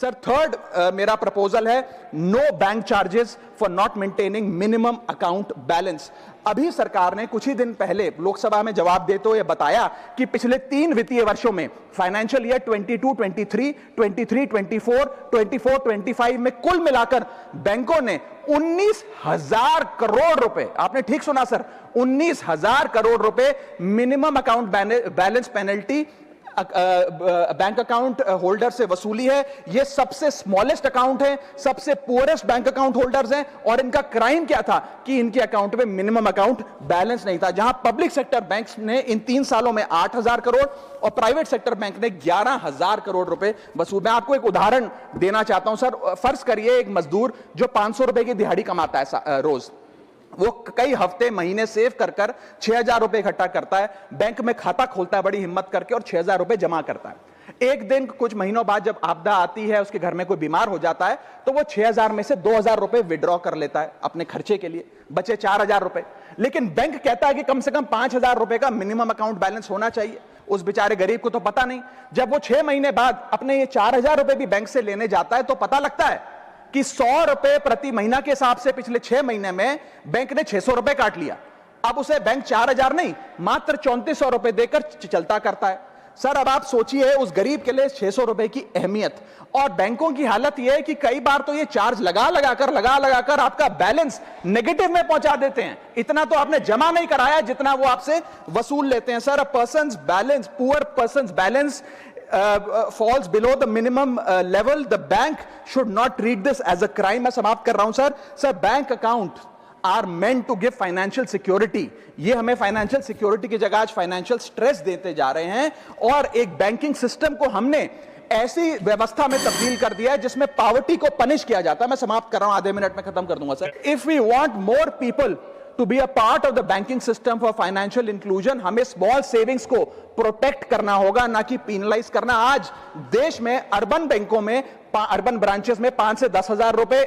Sir third मेरा proposal है no bank charges for not maintaining minimum account balance. अभी सरकार ने कुछ ही दिन पहले लोकसभा में जवाब देते हुए बताया कि पिछले 3 वित्तीय वर्षों में फाइनेंशियल ईयर 22-23, 23-24, 24-25 में कुल मिलाकर बैंकों ने 19,000 करोड़ रुपए, आपने ठीक सुना सर, 19,000 करोड़ रुपए minimum account balance penalty bank account holder से वसूली है। ये सबसे स्मॉलेस्ट अकाउंट है, सबसे पुअरेस्ट बैंक अकाउंट होल्डर्स हैं, और इनका क्राइम क्या था कि इनके अकाउंट में मिनिमम अकाउंट बैलेंस नहीं था। जहां पब्लिक सेक्टर बैंक्स ने इन 3 सालों में 8,000 करोड़ और प्राइवेट सेक्टर बैंक ने 11,000 करोड़ रुपए वसूल। मैं आपको एक उदाहरण देना चाहता हूं सर। फर्ज करिए एक मजदूर जो 500 रुपए की दिहाड़ी कमाता है रोज, वो कई हफ्ते महीने सेव कर 6,000 रुपए इकट्ठा करता है, बैंक में खाता खोलता है बड़ी हिम्मत करके और 6,000 रुपए जमा करता है। एक दिन कुछ महीनों बाद जब आपदा आती है, उसके घर में कोई बीमार हो जाता है, तो वो 6,000 में से 2,000 रुपए विड्रॉ कर लेता है अपने खर्चे के लिए, बचे 4,000 रुपए। लेकिन बैंक कहता है कि कम से कम 5,000 रुपए का मिनिमम अकाउंट बैलेंस होना चाहिए। उस बेचारे गरीब को तो पता नहीं। जब वो 6 महीने बाद अपने ये 4,000 रुपए भी बैंक से लेने जाता है तो पता लगता है कि 100 रुपए प्रति महीना के हिसाब से पिछले 6 महीने में बैंक ने 600 रुपए काट लिया। अब उसे बैंक 4,000 नहीं, मात्र 3,400 रुपए देकर चलता करता है। सर अब आप सोचिए उस गरीब के लिए 600 रुपए की अहमियत। और बैंकों की हालत यह है कि कई बार तो ये चार्ज लगा लगाकर आपका बैलेंस नेगेटिव में पहुंचा देते हैं। इतना तो आपने जमा नहीं कराया जितना वो आपसे वसूल लेते हैं। Sir, poor persons balance falls below the minimum level, the bank should not treat this as a crime। मैं समाप्त कर रहा हूं sir. Bank account are meant to give financial security. ये हमें फाइनेंशियल सिक्योरिटी की जगह आज फाइनेंशियल स्ट्रेस देते जा रहे हैं, और एक बैंकिंग सिस्टम को हमने ऐसी व्यवस्था में तब्दील कर दिया है जिसमें पॉवर्टी को पनिश किया जाता है। मैं समाप्त कर रहा हूं, आधे मिनट में खत्म कर दूंगा sir. If we want more people to be a part of the banking system for financial inclusion, हमें स्मॉल सेविंग्स को प्रोटेक्ट करना होगा, ना कि पीनलाइज करना। आज देश में अर्बन बैंकों में, अर्बन ब्रांचेस में 5 से 10,000 रुपए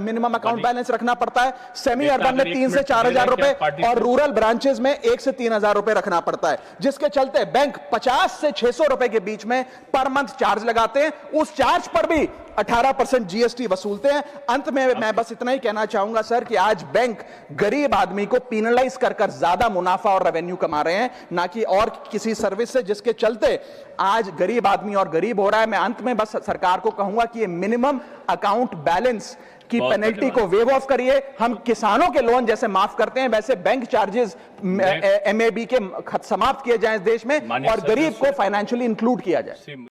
मिनिमम अकाउंट बैलेंस रखना पड़ता है, सेमी अर्बन में 3 से 4,000 रुपए, और रूरल ब्रांचेस में 1 से 3,000 रुपए रखना पड़ता है, जिसके चलते बैंक 50 से 600 रुपए के बीच में पर मंथ चार्ज लगाते हैं। उस चार्ज पर भी 18% जीएसटी वसूलते हैं। अंत में मैं बस इतना ही कहना चाहूंगा सर कि आज बैंक गरीब आदमी को पीनलाइज कर ज्यादा मुनाफा और रेवेन्यू कमा रहे हैं, ना कि और किसी सर्विस से, जिसके चलते आज गरीब आदमी और गरीब हो रहा है। मैं अंत में बस सरकार को कहूंगा कि ये मिनिमम अकाउंट बैलेंस की पेनल्टी को वेव ऑफ करिए। हम किसानों के लोन जैसे माफ करते हैं, वैसे बैंक चार्जेस एमएबी के समाप्त किए जाएं इस देश में, और गरीब को फाइनेंशियली इंक्लूड किया जाए।